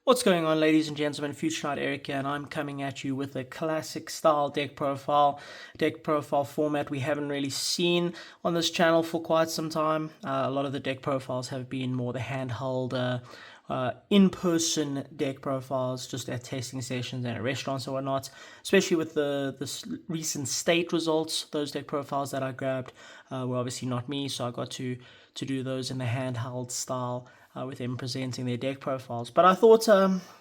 What's going on, ladies and gentlemen? Future Knight Eric here, and I'm coming at you with a classic style deck profile format we haven't really seen on this channel for quite some time. A lot of the deck profiles have been more the handheld, in-person deck profiles, just at tasting sessions and at restaurants and whatnot. Especially with the recent state results, those deck profiles that I grabbed were obviously not me, so I got to do those in the handheld style. With them presenting their deck profiles. But I thought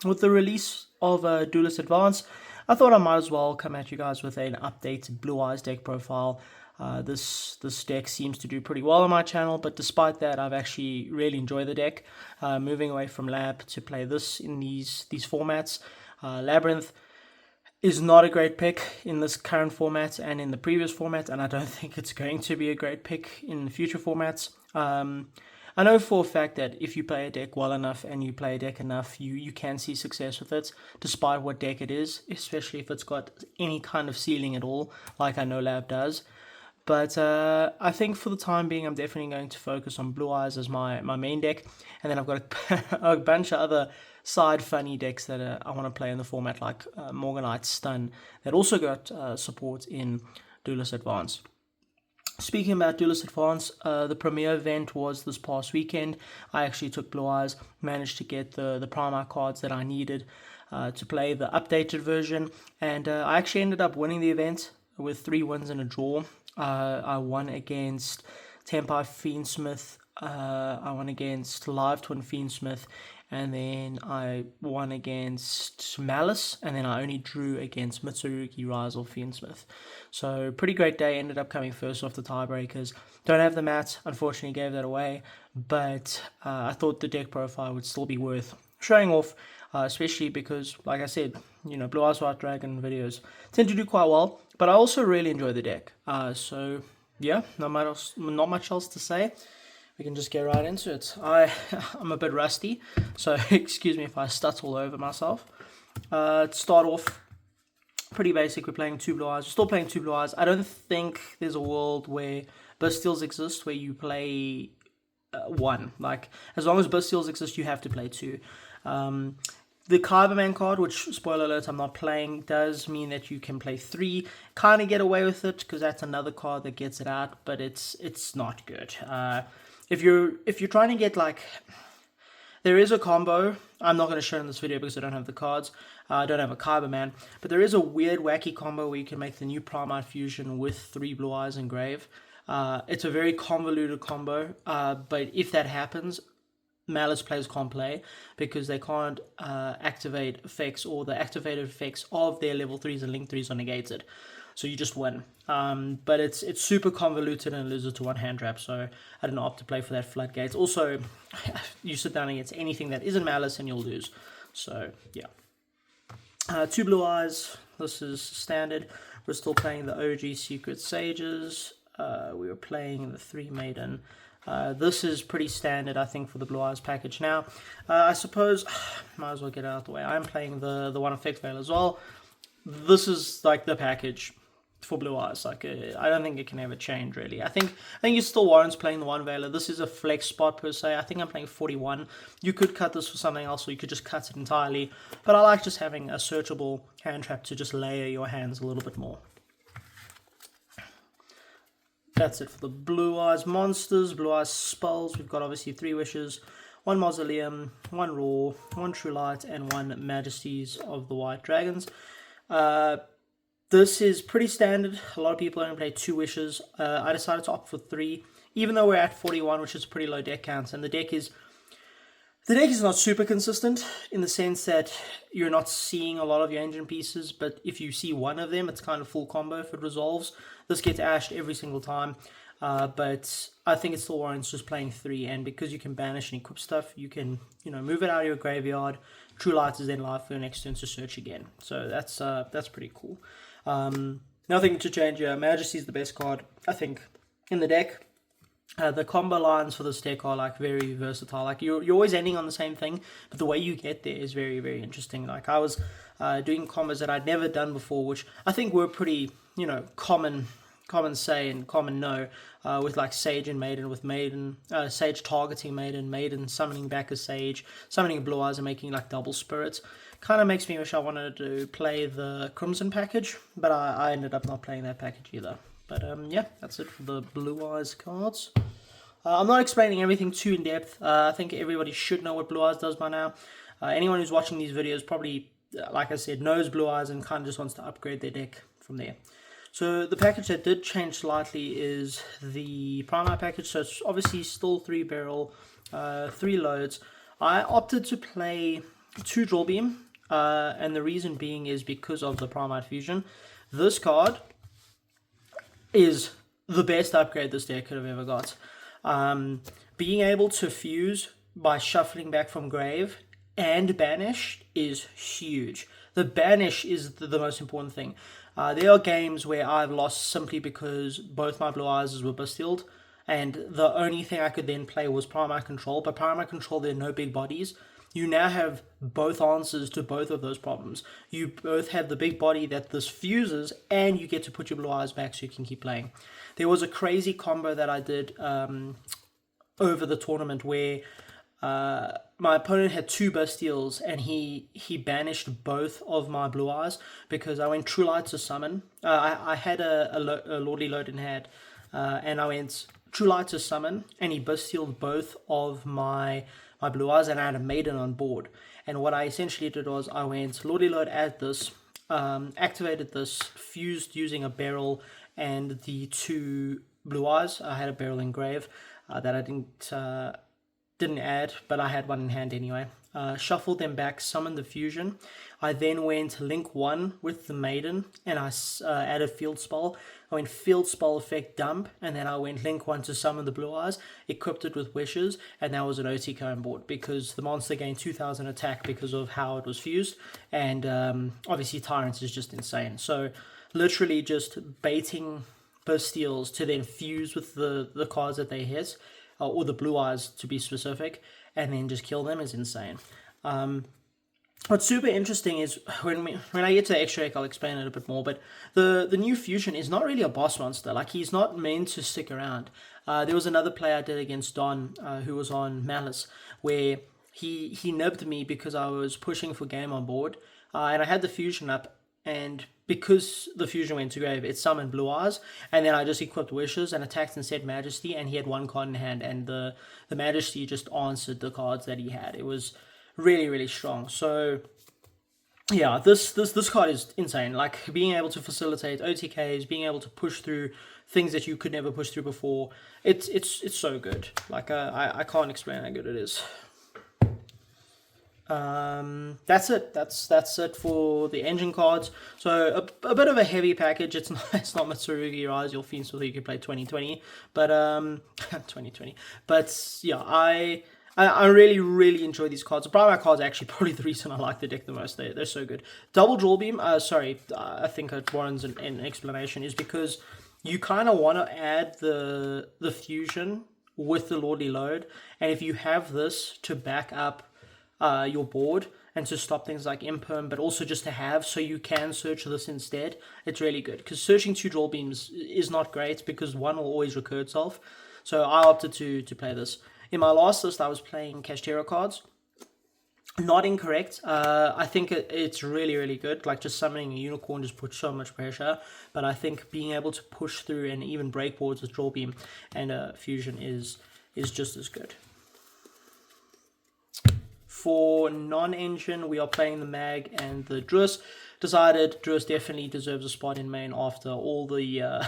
with the release of Duelist Advanced, I thought I might as well come at you guys with an updated Blue Eyes deck profile. This deck seems to do pretty well on my channel, but despite that, I've actually really enjoyed the deck. Moving away from Lab to play this in these formats. Labyrinth is not a great pick in this current format and in the previous format, and I don't think it's going to be a great pick in future formats. I know for a fact that if you play a deck well enough and you play a deck enough, you can see success with it, despite what deck it is, especially if it's got any kind of ceiling at all, like I know Lab does. But I think for the time being, I'm definitely going to focus on Blue Eyes as my main deck, and then I've got a bunch of other side funny decks that I want to play in the format, like Morganite Stun, that also got support in Duelist Advanced. Speaking about Duelist Advance, the premiere event was this past weekend. I actually took Blue Eyes, managed to get the Primite cards that I needed to play the updated version, and I actually ended up winning the event with 3 wins and a draw. I won against Tempai Fiendsmith, I won against Live Twin Fiendsmith, and then I won against Malice, and then I only drew against Mitsurugi Rizal Fiendsmith. So pretty great day, ended up coming first off the tiebreakers. Don't have the mats, unfortunately gave that away, but I thought the deck profile would still be worth showing off, especially because, like I said, Blue Eyes White Dragon videos tend to do quite well, but I also really enjoy the deck. So yeah, not much else to say. We can just get right into it. I'm a bit rusty, so excuse me if I stutter all over myself. To start off, pretty basic. We're playing 2 Blue Eyes. We're still playing 2 Blue Eyes. I don't think there's a world where Bastiles exist where you play 1. Like, as long as Bastiles exist, you have to play 2. The Kyberman card, which, spoiler alert, I'm not playing, does mean that you can play 3. Kind of get away with it, because that's another card that gets it out, but it's not good. If you're trying to get, like, there is a combo. I'm not going to show in this video because I don't have the cards. I don't have a Kyberman, but there is a weird, wacky combo where you can make the new Primite fusion with 3 Blue Eyes Engrave. It's a very convoluted combo, but if that happens, Malice players can't play because they can't activate effects, or the activated effects of their level 3s and link 3s are negated. So you just win. But it's super convoluted and loses to 1 hand trap, so I didn't opt to play for that Floodgates. Also, you sit down against anything that isn't Malice and you'll lose. So, yeah. 2 Blue Eyes, this is standard. We're still playing the OG Secret Sages. We were playing the 3 Maiden. This is pretty standard, I think, for the Blue Eyes package. Now, I suppose, might as well get it out of the way. I'm playing the 1 Effect Veil as well. This is like the package for Blue Eyes. Like, I don't think it can ever change, really. I think it still warrants playing the 1 Veiler. This is a flex spot, per se. I think I'm playing 41. You could cut this for something else, or you could just cut it entirely. But I like just having a searchable hand trap to just layer your hands a little bit more. That's it for the Blue Eyes monsters, Blue Eyes spells. We've got obviously 3 Wishes, 1 Mausoleum, 1 Roar, 1 True Light, and 1 Majesties of the White Dragons. This is pretty standard. A lot of people only play 2 Wishes. I decided to opt for 3, even though we're at 41, which is a pretty low deck count, and the deck is not super consistent in the sense that you're not seeing a lot of your engine pieces, but if you see one of them, it's kind of full combo if it resolves. This gets ashed every single time, but I think it still warrants just playing 3, and because you can banish and equip stuff, you can, move it out of your graveyard. True Light is then live for your next turn to search again. So that's pretty cool. Nothing to change here. Majesty is the best card, I think, in the deck. The combo lines for this deck are like very versatile. Like you're always ending on the same thing, but the way you get there is very, very interesting. Like I was doing combos that I'd never done before, which I think were pretty, common say and common know, with like Sage and Maiden, with Maiden, Sage targeting Maiden, Maiden summoning back a Sage, summoning a Blue Eyes and making like double spirits. Kind of makes me wish I wanted to play the Crimson package, but I ended up not playing that package either. But yeah, that's it for the Blue Eyes cards. I'm not explaining everything too in depth. I think everybody should know what Blue Eyes does by now. Anyone who's watching these videos probably, like I said, knows Blue Eyes and kind of just wants to upgrade their deck from there. So the package that did change slightly is the Primite package. So it's obviously still 3 barrel, 3 loads. I opted to play 2 Draw Beam, and the reason being is because of the Primite Fusion. This card is the best upgrade this deck could have ever got. Being able to fuse by shuffling back from grave and banish is huge. The banish is the most important thing. There are games where I've lost simply because both my Blue Eyes were Bastilled, and the only thing I could then play was Primite Control. But Primite Control, there are no big bodies. You now have both answers to both of those problems. You both have the big body that this fuses, and you get to put your Blue Eyes back so you can keep playing. There was a crazy combo that I did over the tournament where my opponent had 2 Bastilles, and he banished both of my Blue Eyes because I went True Light to summon. I had a Lordly Load in hand, and I went True Light to summon, and he Bastilled both of my Blue Eyes, and I had a Maiden on board. And what I essentially did was I went Lordly Load at this, activated this, fused using a barrel and the 2 Blue Eyes. I had a barrel in grave that I didn't add, but I had one in hand anyway. Shuffled them back, summoned the fusion. I then went Link 1 with the Maiden, and I added Field Spell. I went Field Spell effect dump, and then I went Link 1 to summon the Blue Eyes, equipped it with Wishes, and that was an OTK on board because the monster gained 2000 attack because of how it was fused, and obviously Tyrants is just insane. So literally just baiting Bastilles to then fuse with the cards that they hit, or the Blue Eyes to be specific, and then just kill them is insane. What's super interesting is when I get to the extra deck, I'll explain it a bit more, but the new Fusion is not really a boss monster. Like, he's not meant to stick around. There was another play I did against Don, who was on Malice, where he nibbed me because I was pushing for game on board, and I had the Fusion up, and because the Fusion went to grave, it summoned Blue Eyes, and then I just equipped Wishes and attacked and said Majesty, and he had 1 card in hand, and the Majesty just answered the cards that he had. It was really, really strong. So yeah, this card is insane. Like, being able to facilitate OTKs, being able to push through things that you could never push through before, it's so good. Like, I can't explain how good it is. That's it. That's it for the engine cards. So a bit of a heavy package. It's not Matsurugi Rise, your Fiends so you can play 2020, but 2020. But yeah, I really, really enjoy these cards. The Primite cards are actually probably the reason I like the deck the most. They're so good. Double Draw Beam, I think it warrants an explanation, is because you kind of want to add the fusion with the Lordly Load, and if you have this to back up your board and to stop things like imperm, but also just to have so you can search this instead, it's really good, because searching 2 Draw Beams is not great because one will always recur itself. So I opted to play this. In my last list, I was playing Kashtera cards. Not incorrect. I think it's really, really good. Like, just summoning a unicorn just puts so much pressure. But I think being able to push through and even break boards with Draw Beam and Fusion is just as good. For non-engine, we are playing the Mag and the Druis. Decided Druis definitely deserves a spot in main after all the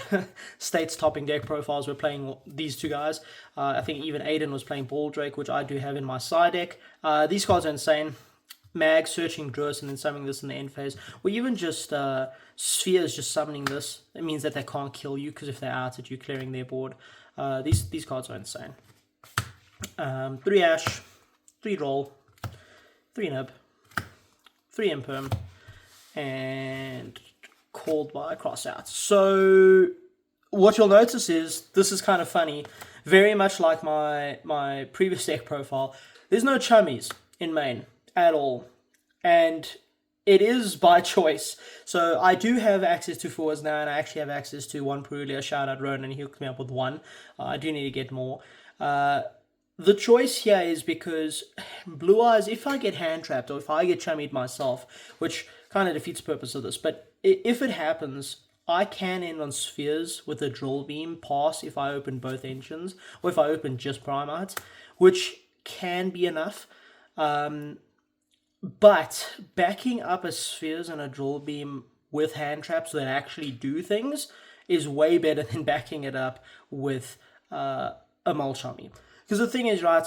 states topping deck profiles were playing these 2 guys. I think even Aiden was playing Baldrake, which I do have in my side deck. These cards are insane. Mag searching Druis and then summoning this in the end phase. Or even just Spheres just summoning this. It means that they can't kill you because if they're out at you clearing their board. These cards are insane. 3 Ash, 3 Roll, 3 Nib, 3 Imperm, and called by Crossout. So what you'll notice is, this is kind of funny, very much like my previous deck profile, there's no chummies in main at all. And it is by choice. So I do have access to 4s now, and I actually have access to 1 Perulia. Shout out Ronan, he hooked me up with 1. I do need to get more. The choice here is because Blue Eyes, if I get hand trapped or if I get chummied myself, which kind of defeats the purpose of this, but if it happens, I can end on spheres with a drill beam pass if I open both engines, or if I open just Primite, which can be enough. But backing up a spheres and a drill beam with hand traps that actually do things is way better than backing it up with a Mulchami. Because the thing is, right,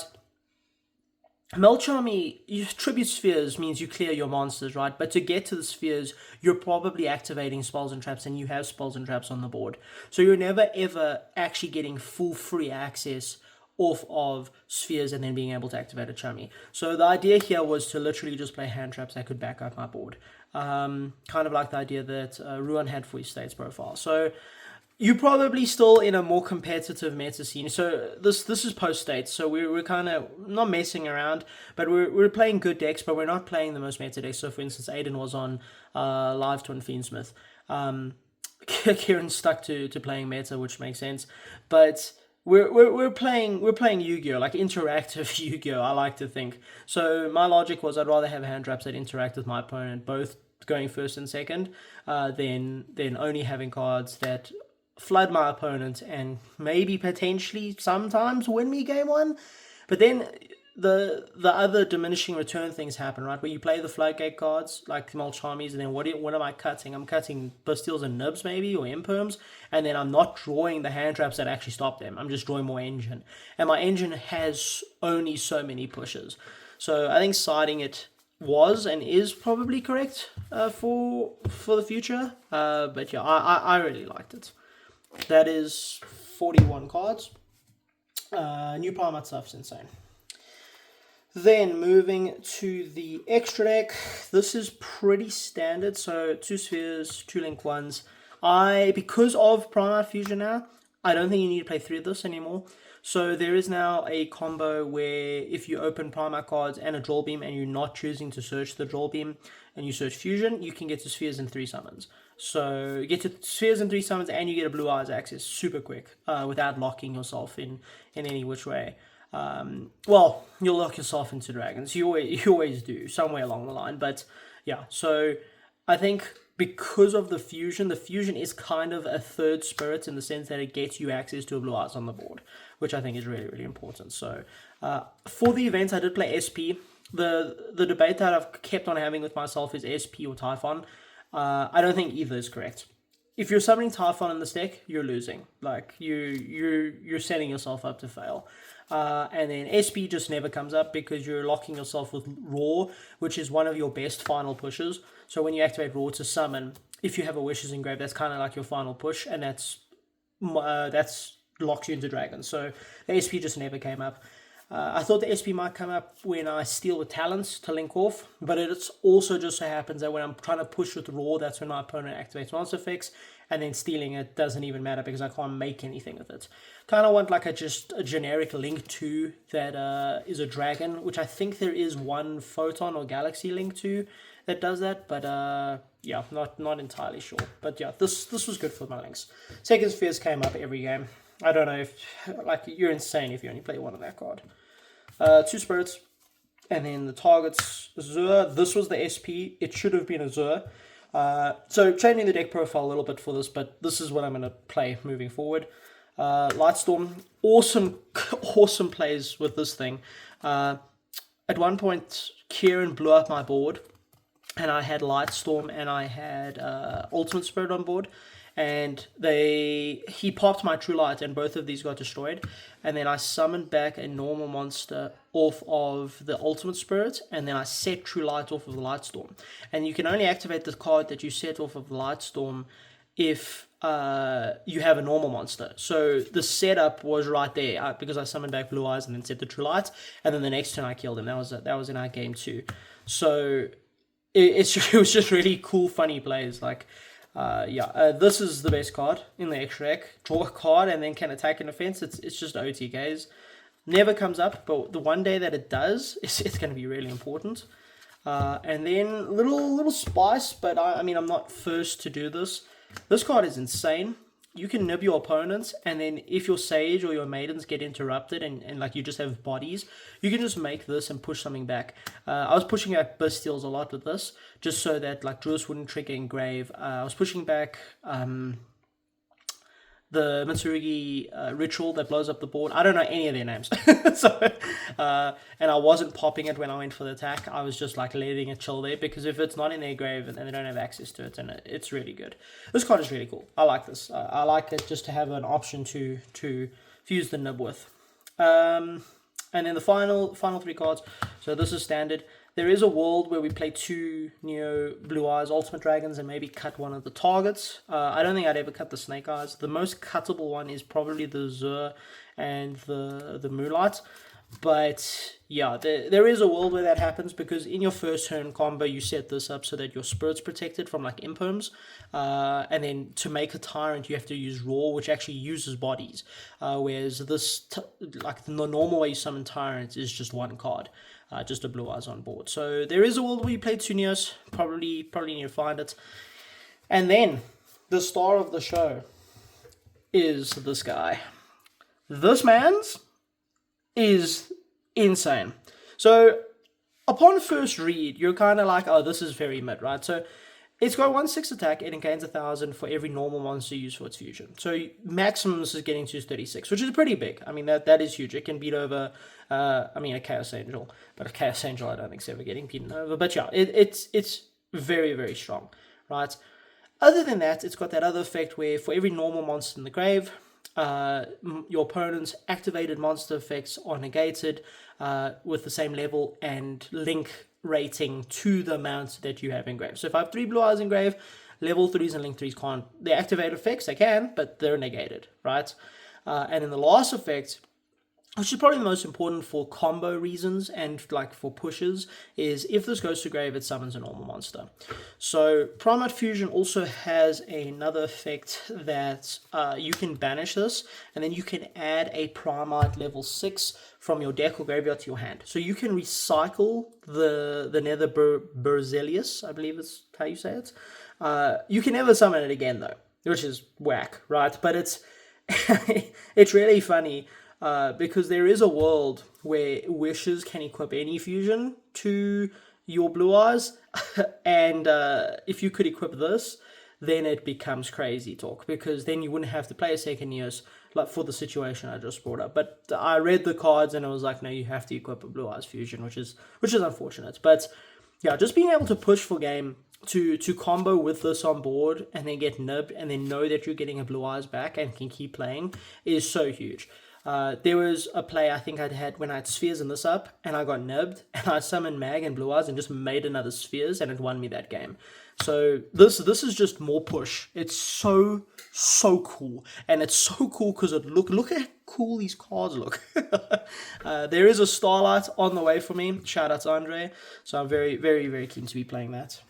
Mulchami, you tribute spheres means you clear your monsters, right? But to get to the spheres, you're probably activating spells and traps, and you have spells and traps on the board. So you're never ever actually getting full free access off of spheres and then being able to activate a chummy. So the idea here was to literally just play hand traps that could back up my board. Kind of like the idea that Ruan had for his states profile. So you're probably still in a more competitive meta scene. So this is post states, so we're kind of not messing around, but we're playing good decks, but we're not playing the most meta decks. So for instance, Aiden was on live Twin Fiendsmith. Kieran's stuck to playing meta, which makes sense, but we're playing Yu-Gi-Oh, like interactive Yu-Gi-Oh, I like to think. So my logic was I'd rather have hand traps that interact with my opponent, both going first and second, than only having cards that flood my opponent and maybe potentially sometimes win me game 1. But then the other diminishing return things happen, right? Where you play the floodgate cards like Mulchamis, and then what am I cutting? I'm cutting Bastilles and Nibs maybe, or Imperms, and then I'm not drawing the hand traps that actually stop them. I'm just drawing more engine, and my engine has only so many pushes. So I think siding it was and is probably correct for the future. But yeah, I really liked it. That is 41 cards. New Primite stuff's insane. Then moving to the extra deck, this is pretty standard. So 2 spheres, 2 link 1s. Because of Primite Fusion now, I don't think you need to play 3 of this anymore. So there is now a combo where if you open Primite cards and a Draw Beam and you're not choosing to search the Draw Beam and you search Fusion, you can get to spheres and 3 summons. So you get to spheres and 3 summons and you get a Blue Eyes access super quick without locking yourself in any which way. Well, you'll lock yourself into dragons. You always do somewhere along the line. But yeah, so I think because of the fusion is kind of a third spirit in the sense that it gets you access to a Blue Eyes on the board, which I think is really, really important. So for the events, I did play SP. The debate that I've kept on having with myself is SP or Typhon. I don't think either is correct. If you're summoning Typhon in this deck, you're losing. Like you're setting yourself up to fail. And then SP just never comes up because you're locking yourself with Raw, which is one of your best final pushes. So when you activate Raw to summon, if you have a Wishes Engraved, that's kind of like your final push, and that's locks you into dragons. So the SP just never came up. I thought the SP might come up when I steal with talents to link off, but it's also just so happens that when I'm trying to push with Raw, that's when my opponent activates monster effects, and then stealing it doesn't even matter because I can't make anything with it. Kind of want like a generic link 2 that is a dragon, which I think there is one Photon or Galaxy link 2 that does that, but yeah, not entirely sure. But yeah, this was good for my links. Second Spheres came up every game. I don't know if, like, you're insane if you only play 1 of that card. 2 spirits, and then the target's Azure. This was the SP. It should have been Azure. So changing the deck profile a little bit for this, but this is what I'm going to play moving forward. Lightstorm, awesome plays with this thing. At one point, Kieran blew up my board, and I had Lightstorm and I had Ultimate Spirit on board. And he popped my True Light, and both of these got destroyed. And then I summoned back a normal monster off of the Ultimate Spirit, and then I set True Light off of the Lightstorm. And you can only activate the card that you set off of the Lightstorm if you have a normal monster. So the setup was right there because I summoned back Blue Eyes and then set the True Light, and then the next turn I killed him. That was in our game 2. So it was just really cool, funny plays. Like. This is the best card in the extra deck. Draw a card and then can attack and defense. It's just OTKs. Never comes up, but the one day that it does, it's going to be really important. And then little spice, but I mean, I'm not first to do this. This card is insane. You can nib your opponents, and then if your Sage or your Maidens get interrupted and like you just have bodies, you can just make this and push something back. I was pushing back Bastials a lot with this, just so that like Duelist wouldn't trigger Engrave. I was pushing back the Mitsurugi ritual that blows up the board. I don't know any of their names. So, and I wasn't popping it when I went for the attack. I was just like letting it chill there, because if it's not in their grave and they don't have access to it, then it's really good. This card is really cool. I like this. I like it just to have an option to fuse the nib with. And then the final three cards. So this is standard. There is a world where we play 2 Neo Blue Eyes Ultimate Dragons and maybe cut one of the targets. I don't think I'd ever cut the Snake Eyes. The most cuttable one is probably the Zur and the Moonlight. But yeah, there is a world where that happens, because in your first turn combo, you set this up so that your Spirit's protected from like imperms. And then to make a Tyrant, you have to use Roar, which actually uses bodies. Whereas this, like the normal way you summon Tyrants is just one card. Just a Blue Eyes on board. So there is a world where you play 2 Neos. Probably need to find it. And then the star of the show is this guy. This man's is insane. So upon first read, you're kind of like, oh, this is very mid, right? So it's got 1/6 attack, and it gains 1,000 for every normal monster used for its fusion. So maximum this is getting to 36, which is pretty big. I mean, that is huge. It can beat over, a Chaos Angel. But a Chaos Angel I don't think is ever getting beaten over. But yeah, it's very, very strong, right? Other than that, it's got that other effect where for every normal monster in the grave, your opponent's activated monster effects are negated with the same level and link rating to the amount that you have engraved. So if I have 3 Blue Eyes engraved, level 3s and link 3s can't. They activate effects, they can, but they're negated, right? And then the last effect, which is probably the most important for combo reasons and like for pushes, is if this goes to grave, it summons a normal monster. So Primite Fusion also has another effect that you can banish this, and then you can add a Primite level 6 from your deck or graveyard to your hand. So you can recycle the Nether Berzelius, I believe is how you say it. You can never summon it again though, which is whack, right? But it's it's really funny. Because there is a world where Wishes can equip any fusion to your Blue Eyes, and if you could equip this, then it becomes crazy talk, because then you wouldn't have to play a second Neos, like for the situation I just brought up. But I read the cards and it was like, no, you have to equip a Blue Eyes fusion, which is unfortunate. But yeah, just being able to push for game, to combo with this on board and then get nibbed and then know that you're getting a Blue Eyes back and can keep playing is so huge. There was a play I think I'd had when I had Spheres in this up, and I got nibbed, and I summoned Mag and Blue Eyes and just made another Spheres, and it won me that game. So this is just more push. It's so cool, and it's so cool because it look how cool these cards look. There is a Starlight on the way for me. Shout out to Andre. So I'm very, very, very keen to be playing that.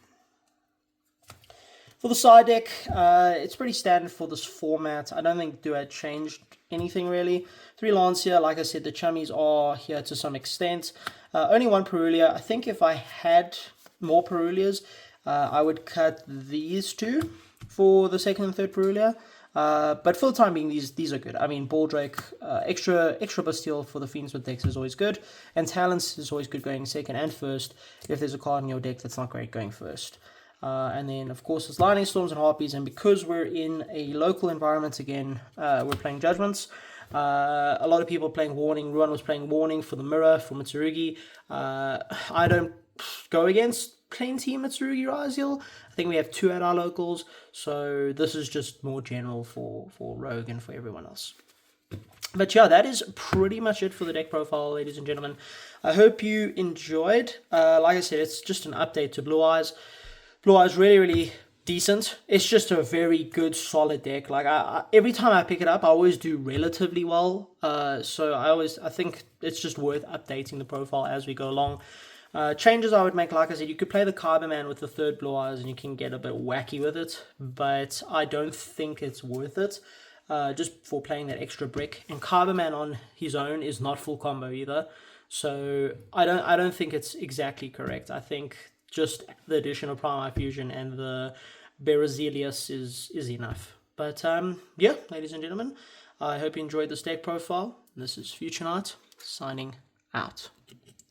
For the side deck, it's pretty standard for this format. I don't think DUAD changed anything really. 3 Lancia, like I said, the chummies are here to some extent. Only 1 Perulia. I think if I had more Perulias, I would cut these 2 for the second and third Perulia. But for the time being, these are good. I mean, Baldrake, extra Bastille for the Fiends with decks is always good. And Talents is always good going second and first if there's a card in your deck that's not great going first. And then, of course, there's Lightning Storms and Harpies, and because we're in a local environment again, we're playing Judgments. A lot of people are playing Warning. Ruan was playing Warning for the Mirror, for Mitsurugi. I don't go against plenty Mitsurugi Raziel. I think we have 2 at our locals, so this is just more general for Rogue and for everyone else. But yeah, that is pretty much it for the deck profile, ladies and gentlemen. I hope you enjoyed. Like I said, it's just an update to Blue Eyes. Blue Eyes really, really decent. It's just a very good, solid deck. Like every time I pick it up, I always do relatively well. So I think it's just worth updating the profile as we go along. Changes I would make, like I said, you could play the Kyberman with the 3rd Blue Eyes and you can get a bit wacky with it, but I don't think it's worth it. Just for playing that extra brick. And Kyberman on his own is not full combo either. So I don't think it's exactly correct. I think just the addition of Primite Fusion and the Berzelius is enough. But yeah, ladies and gentlemen, I hope you enjoyed this deck profile. This is Future Knight signing out.